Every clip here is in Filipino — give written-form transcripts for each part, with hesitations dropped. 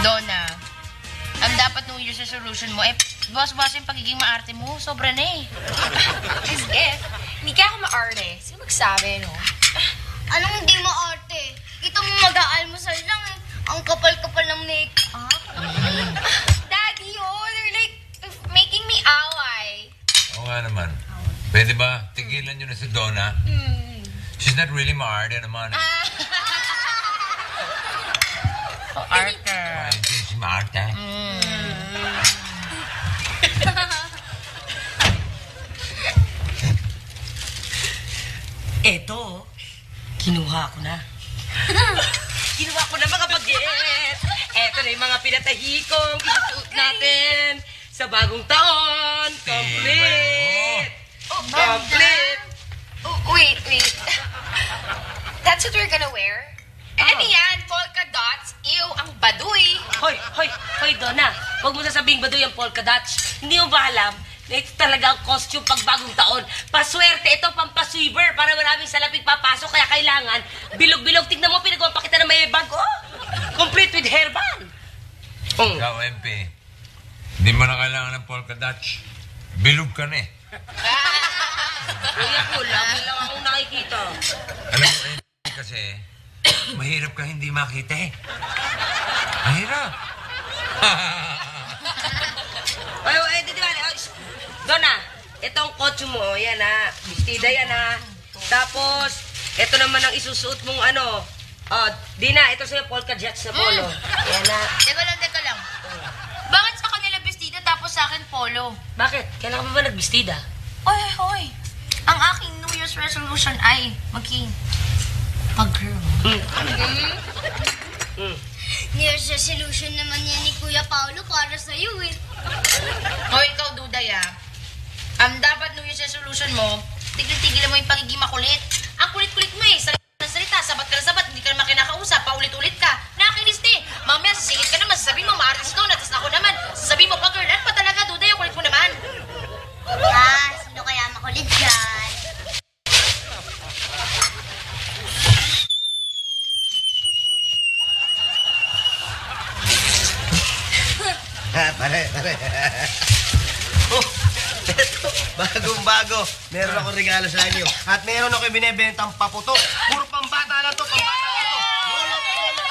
Donna, ang dapat New Year's resolution mo, bawas-bawas yung pagiging maarte mo. Sobra na eh. Miss Beth, hindi kaya ako maarte. Sino magsabi, no? Anong hindi maarte? Kita mo mag-aalmusal lang eh. Ang kapal-kapal ng make-up. Daddy, they're like making me away. Oo nga naman. Pwede ba tigilan nyo na si Donna? She's not really maarte naman. Arthur. Hindi si maarte. Eto, kinuha ko na. Kinuha ko na mga baget. Eto na yung mga pinatahikong isusuot natin sa bagong taon. Complete! Complete! Oh, wait. That's what we're gonna wear? Ano yan? Polka dots? Ew, ang baduy. Hoy, Donna. Huwag mo sasabing ba doon yung polka dots? Hindi mo ba alam na ito talaga ang costume pag bagong taon? Paswerte ito, pampasweeper para maraming salapig papasok. Kaya kailangan, bilog-bilog. Tignan mo, pinagawa pa kita na may bag. Oh, complete with hairband. Ikaw, MP. Hindi mo na kailangan ng polka dots. Bilog ka na eh. Kuya ko lang akong nakikita. Alam mo, MP, kasi mahirap ka hindi makita eh. Mahirap. Ay, di ba? Donna, itong kotse mo, yan ha. Bistida yan ha. Tapos, ito naman ang isusuot mong ano. Dina, ito sa'yo polka dots na polo. Yan ha. Teka lang. Bakit sa kanila bestida tapos sa akin polo? Bakit? Kailangan mo ba nagbistida? Hoy. Ang aking New Year's resolution ay maging pag-girl. New Year's resolution naman yan ni Kuya Paolo para sa'yo eh. Hoy, ikaw, Duday ang dapat New Year's resolution mo, tigil-tigilan mo yung pagiging makulit. Ang kulit-kulit mo eh. Salita, sabat ka na sabat, hindi ka naman kinakausap, paulit-ulit ka. Nakakainis na eh. Mamaya, sisingit ka naman, sasabihin mo, ma-artist doon, at ako naman, sasabihin mo, pag-girl, ano pa talaga, Duday, ang kulit mo naman. Sino kaya makulit dyan? Pare. Eto, bagong-bago. Meron akong regalo sa inyo. At meron ako binibentang paputok. Puro pambata na to, Lolo,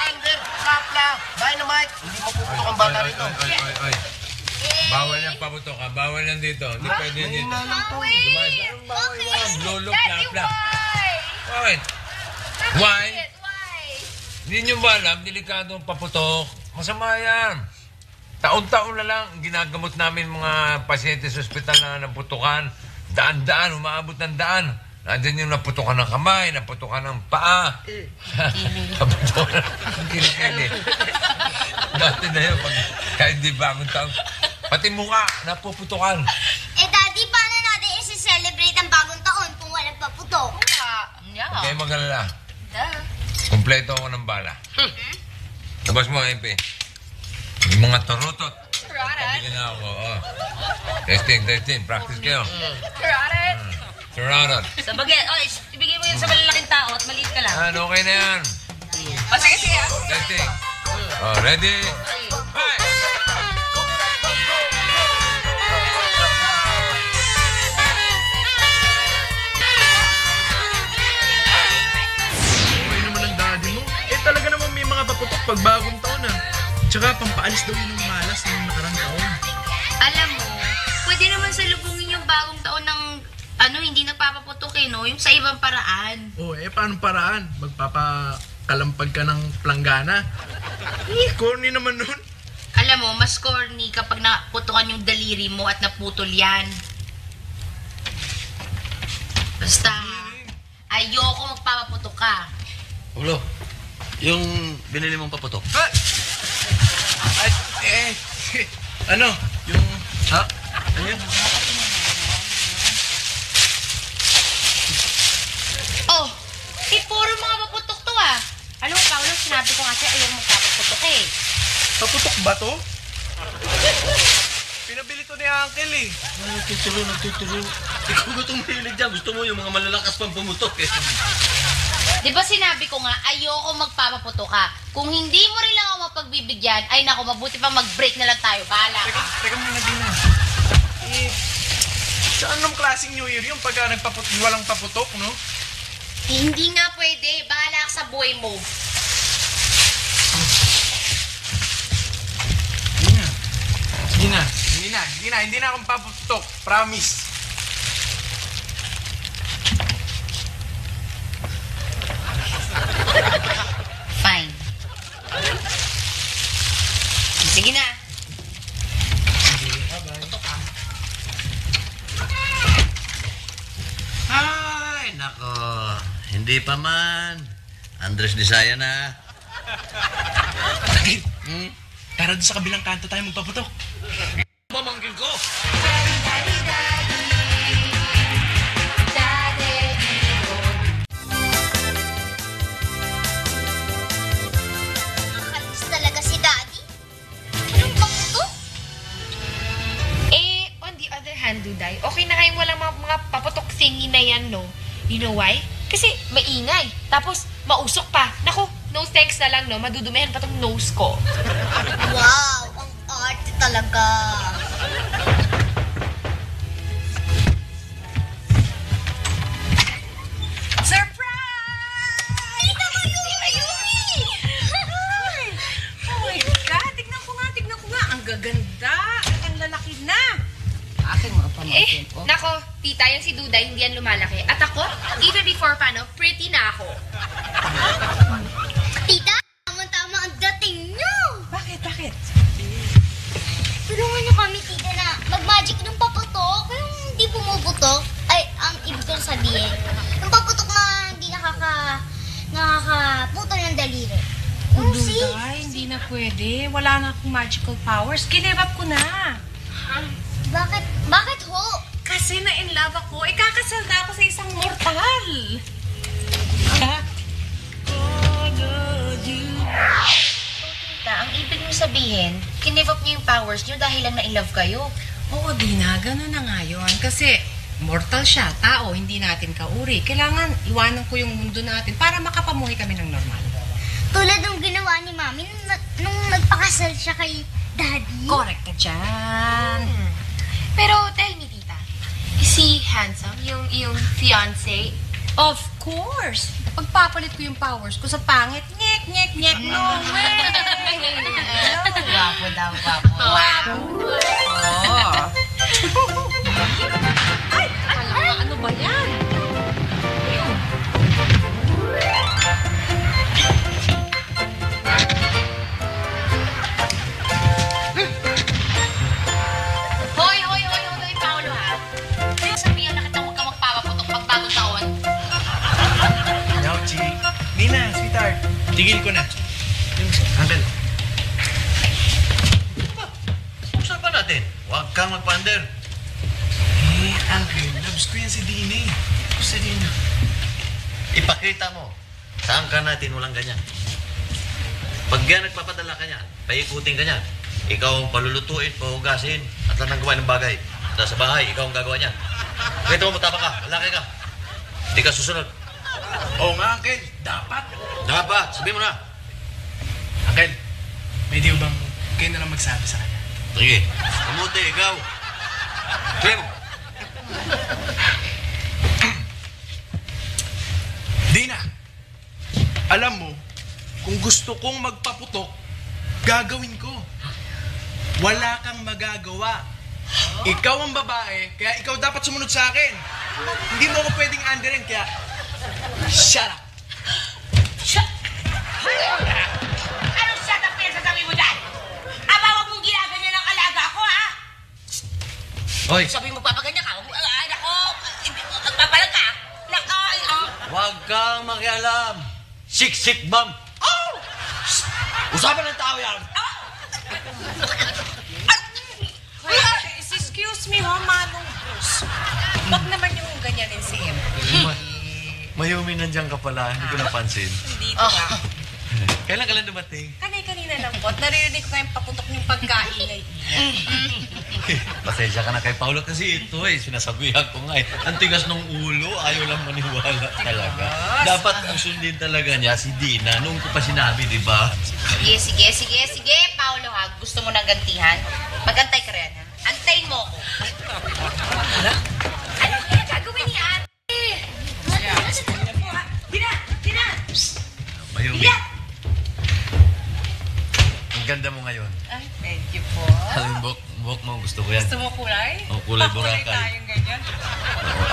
under, sapla, dynamite. Hindi mapuputok ang bata rito. Oy. Bawal yan paputok ha. Bawal yan dito. Hindi pwede yan dito. Lolo, plap. Why? Why? Hindi nyo ba alam, delikado ang paputok. Masama yan. Taon-taon na lang, ginagamot namin mga pasyente sa ospital na naputukan. Daan-daan, umaabot ng daan. Nandiyan yung naputukan ng kamay, naputukan ng paa. Naputukan ng kilikili. Dati na yun, kahit di bagong taon. Pati mukha, napuputukan. Daddy, paano natin isi-celebrate ang bagong taon kung walang paputok? Yeah. Okay, mag-alala. Kompleto ako ng bala. Labas mo, MP. Yung mga turutot. Pabili na ako. Testing. Practice kayo. Turutot. Sa bagay, ibigay mo yun sa malalaking tao at maliit ka lang. Okay na yan. Sige. Testing. Ready? Bye! Okay naman ang daddy mo. Talaga naman may mga paputok pag bagong taon Tsaka pampaalis daw yun ng malas ng nakarang taon. Alam mo, pwede naman salubungin yung bagong taon ng hindi nagpapaputok no? Yung sa ibang paraan. Paano paraan? Magpapakalampag ka ng planggana? Corny naman nun. Alam mo, mas corny kapag naputukan yung daliri mo at naputol yan. Basta, ayoko magpapaputok ka. Ulo, yung binili mong paputok. Ano? Yung... Ha? Ano yun? Puro mga paputok to Alam mo, Paolo, sinabi ko nga siya, ayaw magpapaputok Paputok ba to? Pinabili to ni Uncle Nagtuturo. Ikaw ba itong mahilig dyan? Gusto mo yung mga malalakas pang pumutok Di ba sinabi ko nga, ayoko magpapaputo ka. Kung hindi mo rin lang ako mapagbibigyan, ay nako, mabuti pa mag-break na lang tayo. Bahala ka. Teka muna, Dina. Sa anong klaseng New Year yung pagka walang paputok, no? Hindi nga pwede. Bahala ka sa buhay mo. Hindi na akong paputok. Promise. Fine. Sige na. Putok ka. Ay, nako. Hindi pa man. Andres Disaya na. Tara doon sa kabilang kanto tayo magpaputok. Pamangkin ko. Nakakalis talaga si Daddy. Anong paputo? On the other hand, Duday, okay na kayong walang mga paputok thingy na yan, no? You know why? Kasi maingay. Tapos, mausok pa. Naku, no thanks na lang, no? Madudumihan pa tong nose ko. Wow, ang arte talaga. Surprise! Tita Mayumi! Oh my God! Tignan ko nga. Ang gaganda. At ang lalaki na. Akin mga pamangkin ko. Nako, tita, yan si Duday, hindi yan lumalaki. At ako, even before pa, no, pretty na ako. Tita, tama-tama ang dating niyo. Bakit? Tulungan niyo kami, tita, na mag-magic ng paputok. Yung hindi pumuputok, ay, ang ibig kong sabihin. Yung paputok na hindi nakakaputol ng daliri. Yung si... Duday, hindi na pwede. Wala na akong magical powers. Give up ko na. Bakit ho? Kasi na-in love ako. Ikakasal na ako sa isang mortal. Ang ibig niyo sabihin, kinive up niyo yung powers niyo dahil lang na-in-love kayo. Oo, Dina, gano'n na nga yun. Kasi mortal siya, tao, hindi natin kauri. Kailangan iwanan ko yung mundo natin para makapamuhay kami ng normal. Tulad ng ginawa ni Mami nung nagpakasal siya kay Daddy. Correct ka dyan. Pero tell me, tita, is he handsome? Yung fiancé? Of course. Pagpapalit ko yung powers ko sa pangit, nyek. No way! Gwapo daw, gwapo. Ano ba yan? Hoy, Paolo ha. Kaya sabihan na kita huwag ka magpapaputok pag bagong taon. Yauchi. Nina, sweetheart. Tigil ko na. Uncle. Usapan natin. Huwag kang magpa-under. Uncle, loves ko yan si Dina eh. Si Dina. Ipakita mo. Saan ka natin walang ganyan? Pag yan nagpapadala ka niyan, paikutin ka niyan. Ikaw ang palulutuin, pahugasin, at lang gawa ng bagay. Nasa bahay, ikaw ang gagawa niyan. Pakita mo, matapa ka, malaki ka. Hindi ka susunod. Oo nga, Uncle. Dapat. Dapat, sabihin mo na. Uncle, pwede bang kayo na lang magsabi sa kanya? Sige, kamuti, ikaw. Sabihin mo. Dina, alam mo, kung gusto kong magpaputok, gagawin ko. Wala kang magagawa. Ikaw ang babae, kaya ikaw dapat sumunod sa akin. Hindi mo ako pwedeng underin, kaya shut up. Anong shut up yan sasabi mo dyan? Aba, huwag mong ginaganyan ng alaga ko, ha? Hoy, Sabi mo, papaganyan ka. Ay, nako. Magpapalag ka. Nako, huwag kang makialam. Siksik bam. Oh! Usapan ng tao yan. Excuse me, Manong Bruce. Huwag naman yung ganyanin si Em. Mayumi nandiyan ka pala, hindi ko napansin. Dito ka. Kailan ka lang dumating? Kanay-kanina kanina lang po at naririnig ko kayong paputok yung pagkaingay. Pasensya ka na kay Paolo kasi ito sinasabihan ko nga Ang tigas ng ulo, ayaw lang maniwala talaga. Dapat ang sundin talaga niya si Dina noong ko pa sinabi, di ba? Sige, Paolo ha. Gusto mo ng gantihan? Magantay ka rin ha. Antayin mo ako. Ano kaya gagawin ni ate? Dina! Mayumi. Ang ganda mo ngayon. Ay, thank you po. Alam mo, buhok mo, gusto ko yan. Gusto mo kulay? Oh, kulay Pakulay Boracay. tayong ganyan.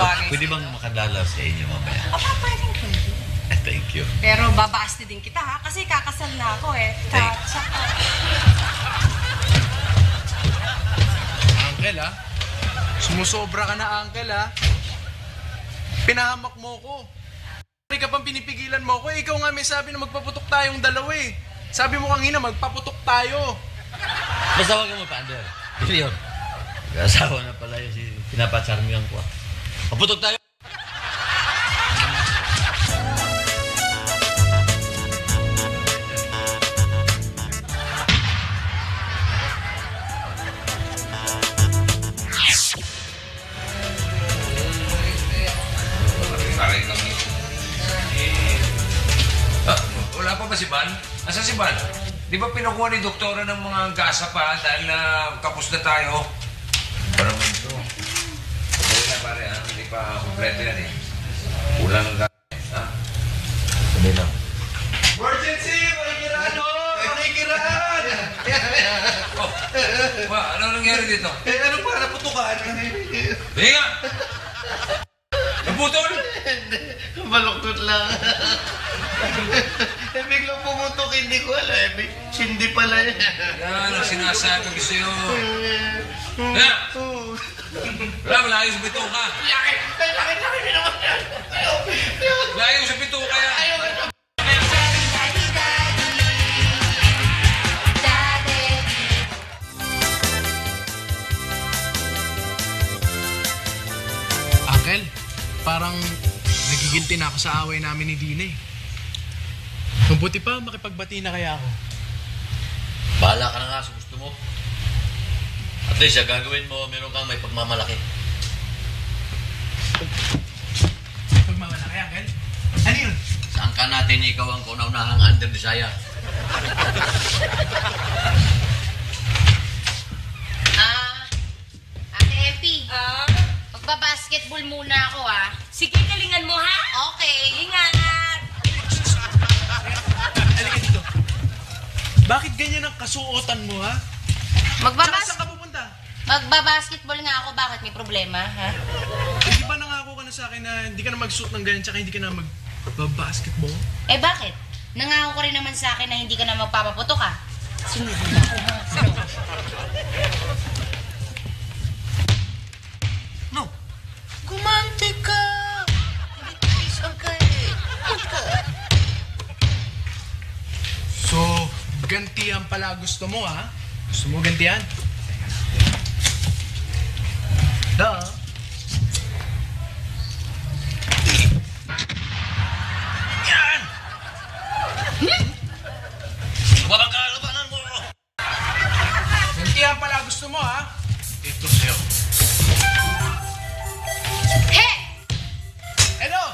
Oo. Pwede bang makadala sa inyo mamaya? Pwede. Thank you. Pero babaasti din kita ha, kasi kakasal na ako eh. Tsaka. Uncle, ha? Sumusobra ka na, Uncle, ha? Pinahamak mo ko. Hindi ka pang pinipigilan mo ko. Ikaw nga may sabi na magpaputok tayong dalawa eh. Sabi mo kanina, magpaputok tayo. Basta huwag mo pa-under. Ito yun. Asawa na pala yun si pinapacharmihan ko. Paputok tayo! Wala pa ba si Van? Asan si Van? Di ba pinukuha ni doktora ng mga gasa pa dahil kapos na tayo? Para naman ito. Sabi na pare, hindi pa kompleto yan eh. Kulang ang gasa. Ha? Sabi lang. Emergency! Manikiraan o! Manikiraan! Ano nangyari dito? Ano pa? Naputukan? Hindi nga! Naputol! Baluktot lang. Biglang pumutok, hindi ko alam. Hindi pala yan. Yan ang sinasabi ko sa'yo. Yan! Wala, malayo sa bito ka. Laki naman yan. Malayo sa bito ka yan. Uncle, parang nagiginti na ako sa away namin ni Dina eh. Mabuti pa, makipagbati na kaya ako. Bahala ka na nga sa gusto mo. At least, gagawin mo, meron kang may pagmamalaki. Pagmamalaki, Uncle? Ano yun? Saan ka natin ikaw ang kauna-unahang under desire? Ate Epi. Magbabasketball muna ako Sige, galingan mo ha? Okay. Ingat! Halika dito. Bakit ganyan ang kasuotan mo, ha? Tsaka saan ka pupunta? Magbabasketball nga ako. Bakit? May problema, ha? Hindi ba nangako ka na sa akin na hindi ka na mag-suit ng ganyan tsaka hindi ka na mag-basketball? Eh bakit? Nangako ko rin naman sa akin na hindi ka na magpapaputok Sunod na ako, ha? No. Gumante ka. So, gantihan pala gusto mo, ha? Gusto mo gantihan? Yan! Walang kalabanan mo! Gantihan pala gusto mo, ha? Ito sa'yo. Hello!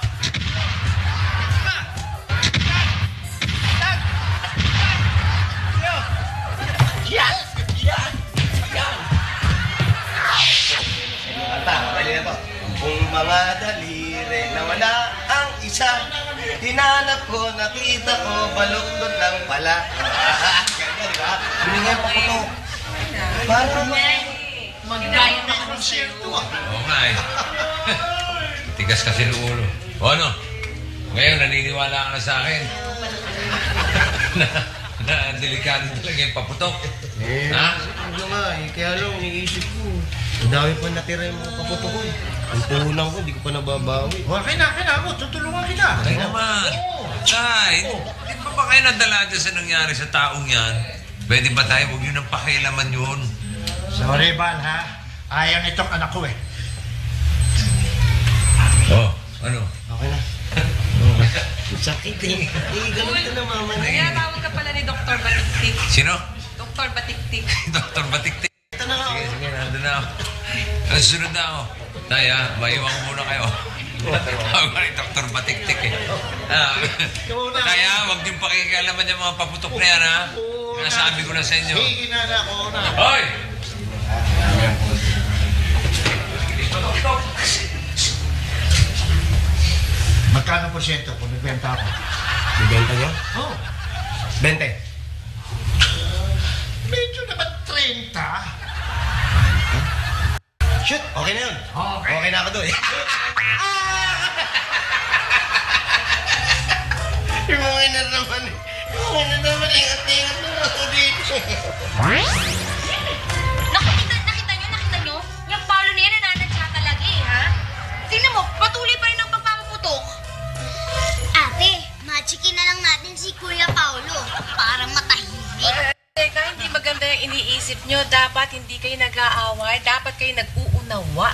Kung mga daliri na wala ang isa, hinanap ko, nakita ko, baluktot lang pala. Ganda, di ba? Binigyan pa ko to. Para Mag-gaya na ako sa'yo. Oo nga eh. Tigas kasi ng ulo. O ano? Ngayon, naniniwala ka na sa akin. na delikado talaga yung paputok. Ha? Ano nga eh, kaya lang iniisip ko. Ang dami pa natira yung mga paputo ko eh. Ang puhunan ko, hindi ko pa nababawi. Okay na ako. Tutulungan kita. Tay naman. Tay, di ba kayo nadala dyan sa nangyari sa taong yan? Pwede ba tayo? Huwag nyo nang pakialaman yun. Sorry, Val, ha? Ayaw nitong anak ko eh. Oh, ano? Okay na. Sakit eh. Ganun ka na mama na. Kaya tawag ka pala ni Dr. Baliksik. Si Sino? Dr. Batiktik. Dr. Batiktik. Ito na nga. Sige, nandun na ako. Sunod na ako. Tay, maiwan ko muna kayo. Ako ni Dr. Batiktik eh. Kaya, huwag niyong pakikialaman yung mga paputok na yan, ha? Nasabi ko na sa inyo. Sige na ako na. Hoy! Magkano porsyento kung nagbenta ako? Ibenta niyo? Oh, 20. medyo naman 30. Shoot, okay na yun. Okay. Okay na ako doon. Yung mga ina naman eh. Yung mga ina naman, ingat-ingat na ako dito. Nakita nyo? Yung Paolo na yan, nananadya talaga eh, ha? Tingnan mo, patuloy pa rin ang pagpapaputok. Ate, magikin na lang natin si Kuya Paulo para matahimik. Teka, hindi maganda yung iniisip nyo. Dapat hindi kayo nag-aaway. Dapat kayo nag-uunawa.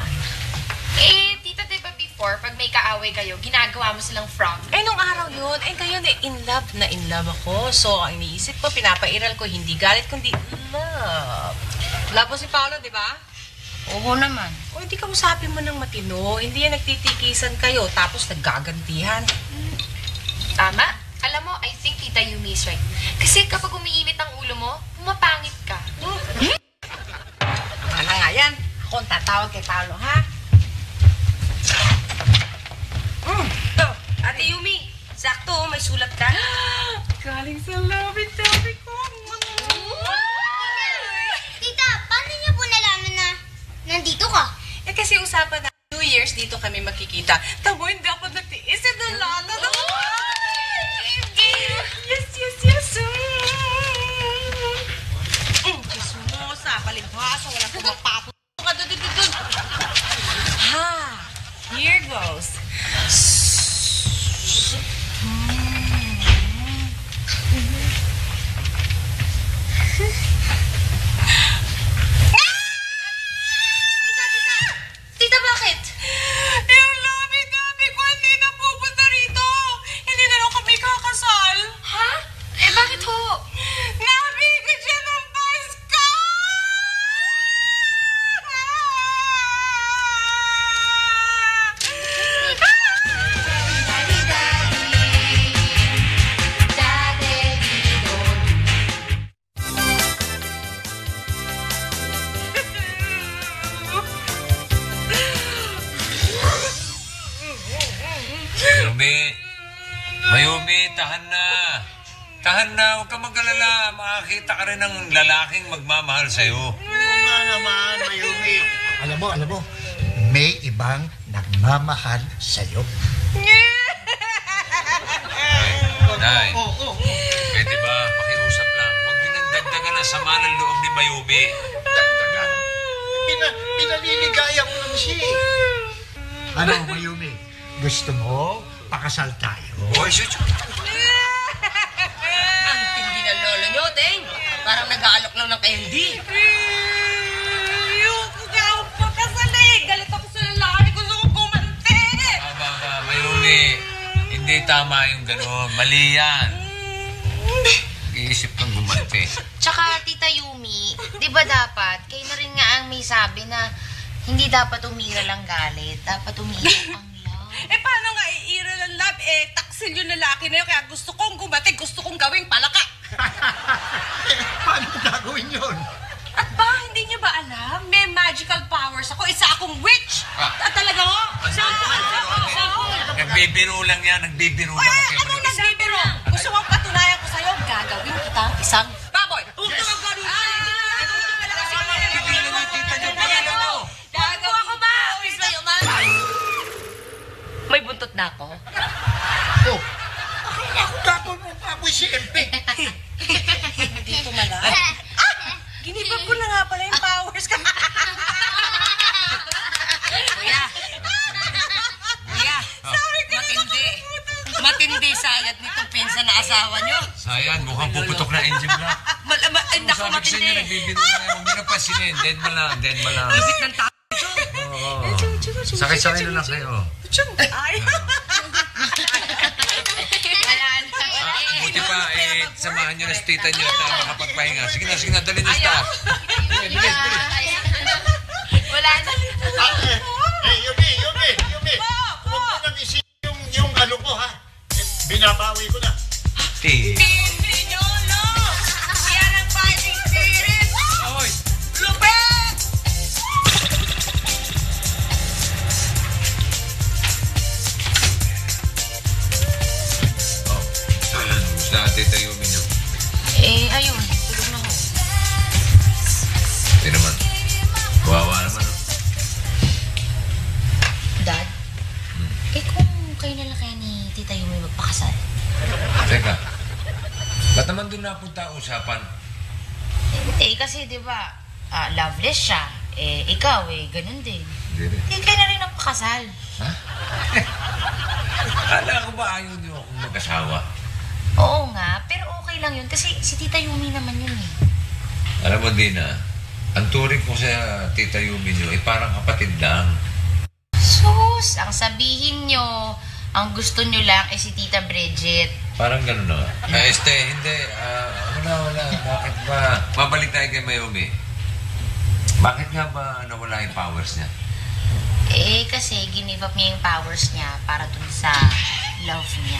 Eh, tita, diba before, pag may kaaway kayo, ginagawa mo silang frog? Eh, nung araw yun, ngayon in love ako. So, ang iniisip ko, pinapairal ko, hindi galit, kundi love. Love mo si Paolo, di ba? Oo naman. O, hindi ka usapin mo ng matino. Hindi yan nagtitikisan kayo, tapos naggagantihan. Tama? Alam mo, I think Tita Yumi is right. Kasi kapag umiinit ang ulo mo, pumapangit ka. Ano nga yan? Ako ang tatawag kay Paolo, ha? Ito, Ate Yumi, sakto, may sulat ka. Galing sa labi-tabi ko. Tita, paano niyo po nalaman na nandito ka? Eh, kasi usapan na New Year's dito kami makikita. Tamo, hindi ako nagtiis. Ito lang. Yes. Chismosa, palibhasa, wala pumapapo. Ha, here goes. Tita, bakit? Yung labi-dabi ko hindi na pupunta rito. Hindi na lang kami kakasal. Ha? Eh, bakit ho? Nabigit siya ng Pasko! Mayumi, tahan na. Tahan na, huwag ka mag-alala. Makakita ka rin ng lalaking magmamahal sa'yo. Oo nga naman, Mayumi. Alam mo, may ibang nagmamahal sa'yo. Nay, pwede ba pakiusap lang? Huwag din ang dagdagan ang sama ng loob ni Mayumi. Dagdagan. Pinaliligaya ko lang siya eh. Ano, Mayumi? Gusto mo pakasal tayo? Boy, shoot. Ang tindi ng lolo nyo, Teng. Parang nag-aalok lang ng candy. Ayoko nga ako pakasal eh. Galit ako sa lalaki. Gusto ko kumante. Mayumi, hindi tama yung gano'n. Mali yan. Iisip kang gumante. Tsaka, Tita Yumi, di ba dapat, kayo na rin nga ang may sabi na hindi dapat umiral ang galit, dapat umiral ang love. Eh, paano nga iiral ang love? Eh, taksil yung lalaki na yun. Kaya gusto kong gumate. Gusto kong gawing palaka. Paano gagawin yun? At ba, hindi niyo ba alam? May magical powers ako. Isa akong witch. Talaga ho? Nagbibiro lang yan, nagbibiro lang. Okay, Anong nagbibiro? Gusto mong patunayan ko sa'yo, gagawin kita isang baboy. Huwag ka magkaroon. Pigilan mo, tita niyo, pigilan mo. Gagawa ko ba? Please, kayo, ma. May buntot na ako. Oh, ako tapon mo pa ako siyempre. Dito mala. Ginibag ko na nga pala yung powers ka. Kuya. Matindi sayad nitong pinsa na asawa nyo. Sayang, mukhang puputok na engine block. Ay, naku, Sabi ko sa inyo, matindi. nagbibiro na yan. Huwag niyo na pasinin. Dead mo lang, dead mo lang. Lupit ng tao. Oo. Sakay-sakay na lang kayo. Ay. Buti pa, samahan nyo na si tita nyo at makapagpahinga. Sige na, dali nyo sa taas. Bilis. Wala na. Yumi! Huwag mo nang isipin yung ano ko, ha? Binabawi ko na. Ti. Yan ang fighting spirit! Oy! Lupet! Gusto na tita Yumi nyo. Ayun. Tulog na ho. Hindi naman. Wawa naman, no? Dad, kung kayo na lang kaya ni Tita Yumi magpakasal? Teka. Ba't naman doon napunta ang usapan? Kasi di ba, loveless siya. Ikaw, ganun din. Hindi rin. Kayo na rin ang pakasal. Ha? Kala ko ba ayaw niyo akong mag-asawa? Oo nga, pero okay lang yun kasi si Tita Yumi naman yun eh. Alam mo, Dina, ang turing ko sa tita Yumi nyo ay parang kapatid lang. Sus, ang sabihin nyo, ang gusto nyo lang ay si Tita Bridget. Parang gano'n na. Hindi. Wala. Bakit ba? Babalik tayo kay Mayumi. Bakit nga ba nawala yung powers niya? Kasi give up niya yung powers niya para dun sa love niya.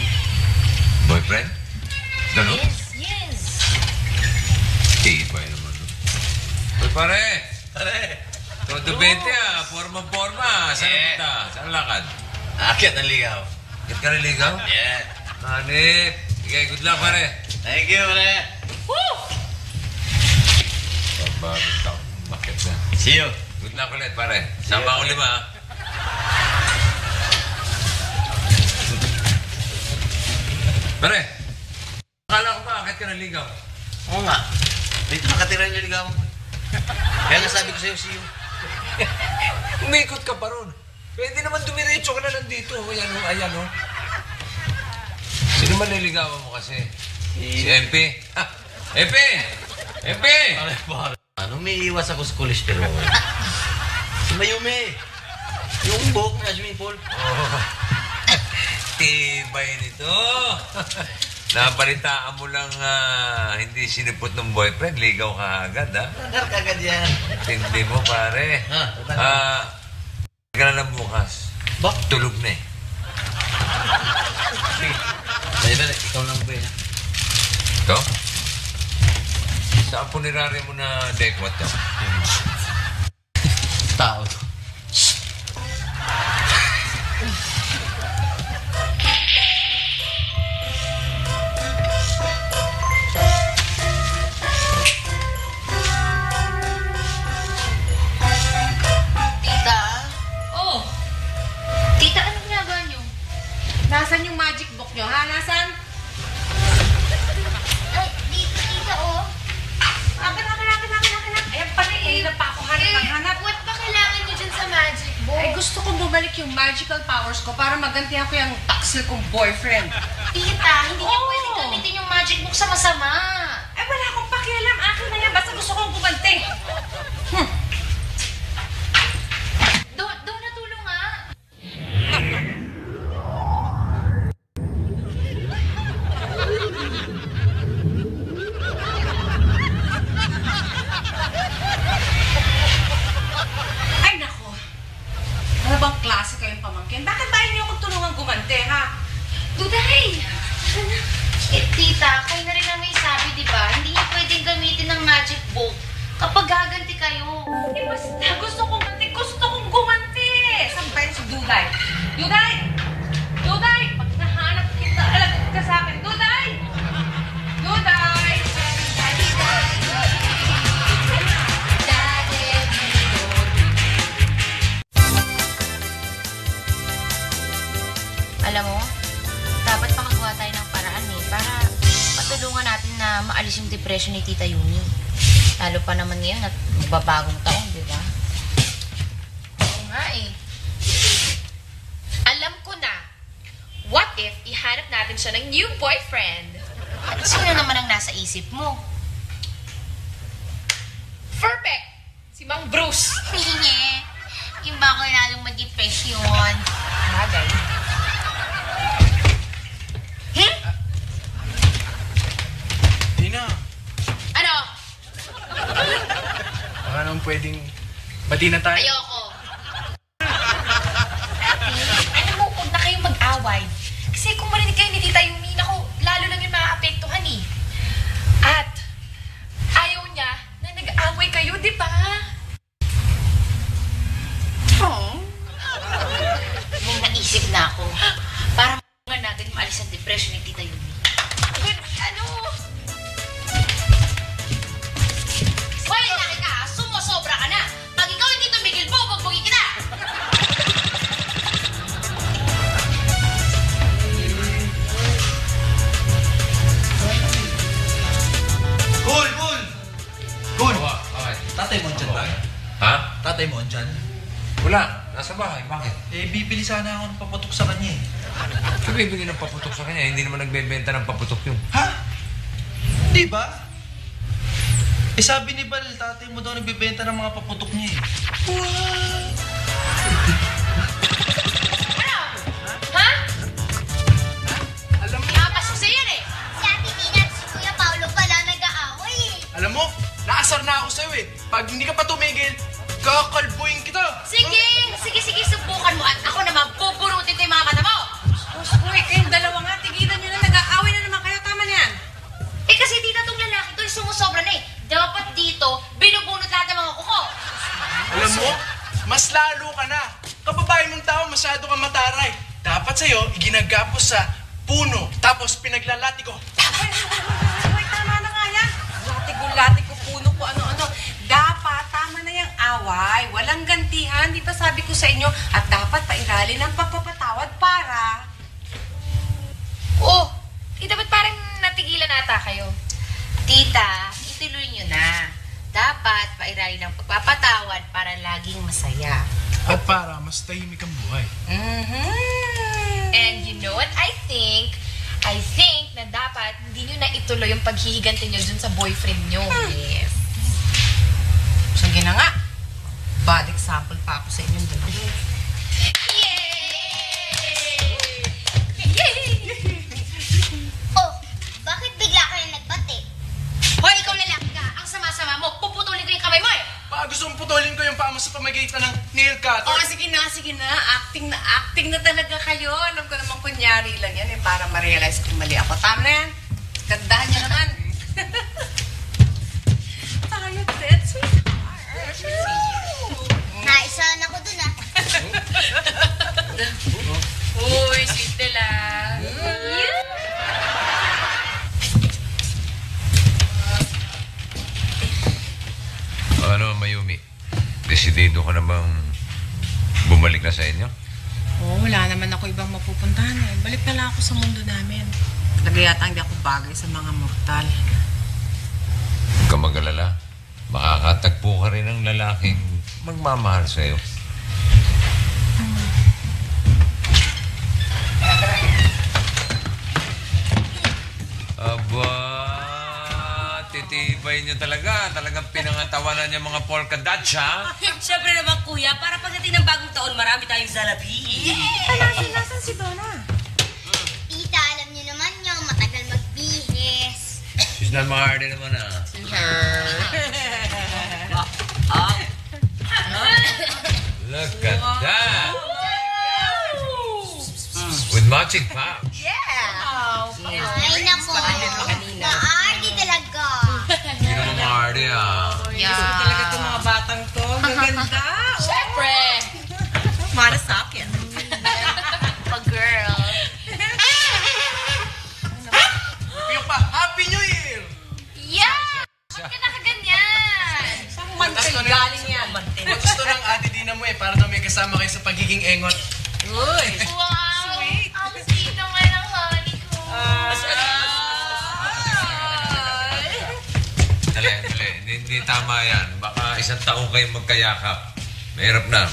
Boyfriend? Gano'n? Yes. Tibay naman. Uy, pare! Todo 20 Forma. Saan punta? Saan lakad? Akyat ng ligaw. Bakit ka naligaw? Yeah. Hanip! Sige, good luck, pare. Thank you, pare. Pabagong taon. Bakit na? See you. Good luck ulit, pare. Sama ko 5, ha? Pare! Akala ko ba, bakit ka naligaw? Oo nga. Dito nakatira yung ligaw mo. Kaya nasabi ko sa'yo, see you. Umikot ka pa ron. Pwede naman dumiretso ka na lang dito. Ayan o. Sino man niligawan mo kasi? Si MP? MP! MP! Ano, may iwas ako sa kolesterol. Si Mayumi. Yung buhok na swimming pool. Tibay nito. Nabalitaan mo lang hindi sinipot ng boyfriend. Ligaw ka agad, ha? Nadar ka agad yan. Hindi mo, pare. Ka na lang bukas. Tulog na eh. Kaya ikaw lang ba yan? Ito? Saan punirari mo na dekwat to? Tao to. Tita, anong ginagawa niyo? Nasaan yung magic book nyo, ha? Nasaan? Ay, dito, tita, oh. Akin. Ayan pala eh, pa ako hanap. What ba kailangan nyo dyan sa magic book? Ay, gusto kong bumalik yung magical powers ko para magantihan ko yung taksil kong boyfriend. Tita, hindi niyo pwede gamitin yung magic book sa masama. Ay, wala akong pakialam. Akin na yan. Basta gusto kong gumanti. Doon natulong nga. Ay, nako. Ano bang klase kayong pamangkin? Bakit ba hindi ako tulungan gumanti, ha? Duday! Tita, kayo na rin ang may sabi, di ba? Hindi niyo pwedeng gamitin ng magic book kapag gaganti kayo. Eh, basta gusto kong gumanti. Saan ba yun si Duday? Duday! Pag nahanap kita, alagat ka sa akin. Duday! Alam mo, dapat makagawa tayo ng paraan para matulungan natin na maalis yung depression ni Tita Yumi. Lalo pa naman ngayon at magbabagong taon, di ba? Oo nga eh. Alam ko na. What if ihanap natin siya ng new boyfriend? At sino naman ang nasa isip mo? Perfect! Si Mang Bruce. Iba ko lalong ma-depression. Bagay. baka naman pwedeng bati na tayo. Ayoko. Alam mo, huwag na kayong mag-away. Kasi kung marinig kayo ni Tita Yumi, naku, lalo lang yung maaapektuhan eh. At ayaw niya na nag-away kayo, di ba? May naisip na ako. Para nga natin maalis ang depression ni Tita Yumi. Ano? Hoy, laki ka! Sumusobra ka na! Pag ikaw hindi tumigil, bubugbugin kita! Cool! Cool! Bakit? Tatay mo andyan ba? Ha? Tatay mo andyan? Wala. Nasa bahay. Bakit? Eh, bibili sana ako ng paputok sa kanya eh. Bibili ng paputok sa kanya. Hindi naman nagbebenta ng paputok yun. Ha? Di ba? Eh, sabi ni Bal, tatay mo daw nagbebenta ng mga paputok niya eh. Ha? Alam mo, Nakapasok sa yan eh! Si Ate Tina at si Kuya Paolo pala nag-aaway eh. alam mo, naasar na ako sa'yo eh. Pag hindi ka pa tumigil, kakalbuhin kita. Sige, subukan mo at ako naman pupurutin ko yung mga mata mo! Uy, kayong dalawa nga, tigilan nyo na, nag-aaway na naman kayo, tama na yan. Eh kasi tita, tong lalaki to, sumusobra na eh. Dapat dito, binubunot lahat ng mga kuko. Alam mo, mas lalo ka na. Kababae mong tao, masyado kang mataray. Dapat sa'yo, iginagapos sa puno, tapos pinaglalati ko. Uy, tama na nga yan. Lati ko, puno ko, ano-ano. Dapat, tama na yung away. Walang gantihan, di ba sabi ko sa inyo? At dapat pairali ng pagpapatawad para... Oh, dapat parang natigilan ata kayo. Tita, ituloy nyo na. Dapat pairali ng pagpapatawad para laging masaya. At para mas tahimik ang buhay. And you know what I think? I think na dapat hindi nyo na ituloy yung paghihiganti nyo dun sa boyfriend nyo. Yes. Sige na nga. Bad example pa ako sa inyong dalawa. Oh, bakit bigla kayo nagbati? Hoy, ikaw lalaki ka. Ang sama-sama mo, puputulin ko yung kamay mo eh. Baka gusto mong putulin ko yung paa mo sa pamagitan ng nail cutter. Oh, sige na. Acting na talaga kayo. Alam ko naman kunyari lang yan eh, para ma-realize kung mali ako. Tama na yan. Gandahan niya naman. Tayo, dead sweetheart. Naisahan ako dun ah. Uy, sweet nila. Ano, Mayumi? Desidido ka na bang bumalik na sa inyo? Oo, wala naman ako ibang mapupuntahan eh. Balik na lang ako sa mundo namin. Talaga yata hindi ako bagay sa mga mortal. Huwag ka mag-alala. Makakatagpo ka rin ng lalaking magmamahal sa'yo. Aba, titibay niyo talaga. Talagang pinangatawanan niya mga polka dots, ha? Siyempre naman, kuya, para pagdating ng bagong taon, marami tayong salapi. Nasaan si Donna? Tita, alam niyo naman yung matagal magbihis. She's not mahardy naman, ha? Look at that! With matching pouch. Ay, nako. Maardi talaga. Hindi naman mahardy, ha? Gusto talaga itong mga batang to. Maganda. Siyempre. Para sa akin. Pag-girl. Yung pa, Happy New Year! Yeah! Ba't ka nakaganyan? Mantel galing yan. Gusto ng ate Dina mo eh, para daw may kasama kayo sa pagiging engot. Uy. Wow! Ang sweet naman ng honey ko. Dali. Hindi tama yan. Baka isang taong kayo magkayakap. Mahirap na.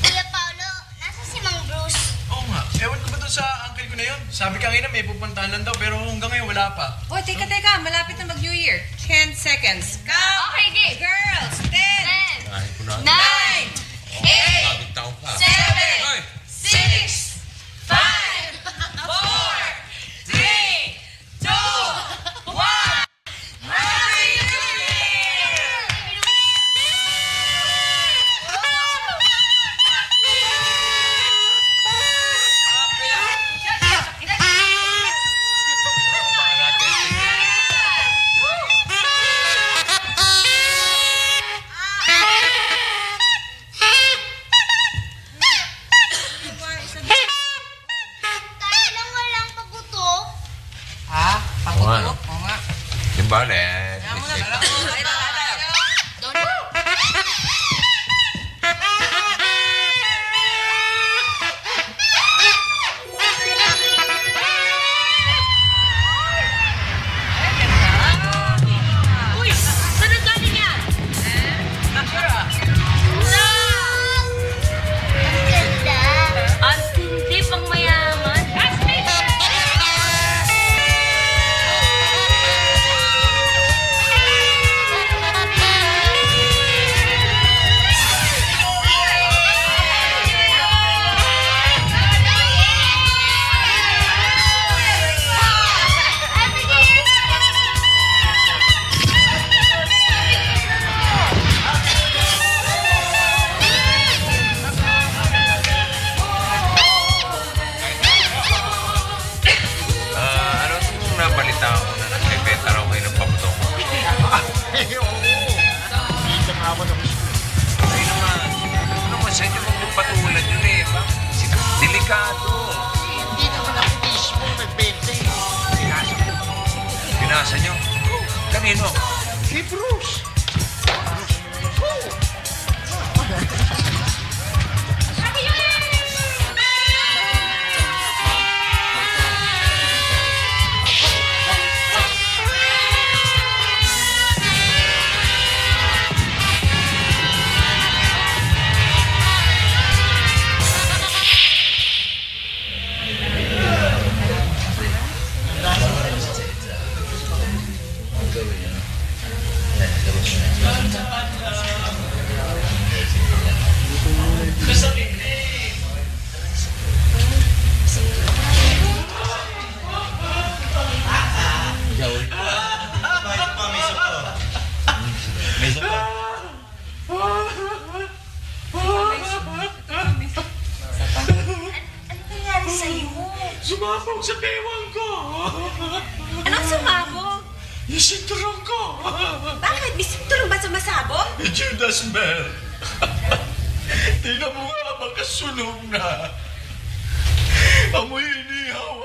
Kuya Paolo, nasa si Mang Bruce? Oo nga. Ewan ko ba doon sa uncle ko na yun? Sabi kanina may pupuntahan lang daw, pero hanggang ngayon wala pa. Uy, teka. Malapit na mag-New Year. 10 seconds. Go! Okay, game. Girls, 10, Kahit ko na. 9, 8, Bagong taong ka. 7, Hoy! 6, 5, 4, 3, 2, 1. Happy New Year! bale. Uy! Saan ang galing yan? Ang ganda. Ang tindi pang mayaman. Ano itong nabalita ko na nagbebenta raw kayo ng paputok? Dito nga ako ng Ay naman, ano naman sa inyo magpapatulan yun eh. Delikado. Hindi naman ako mismo nagbenta eh. Pinasa ko. Binasa nyo? Kanino? Si Bruce. Sumabog sa bewang ko. Anong sumabog? Yung sinturong ko. Bakit? May sinturong ba sumasabog? Judas Mel. Tingnan mo nga, makasunog na. Amoy inihaw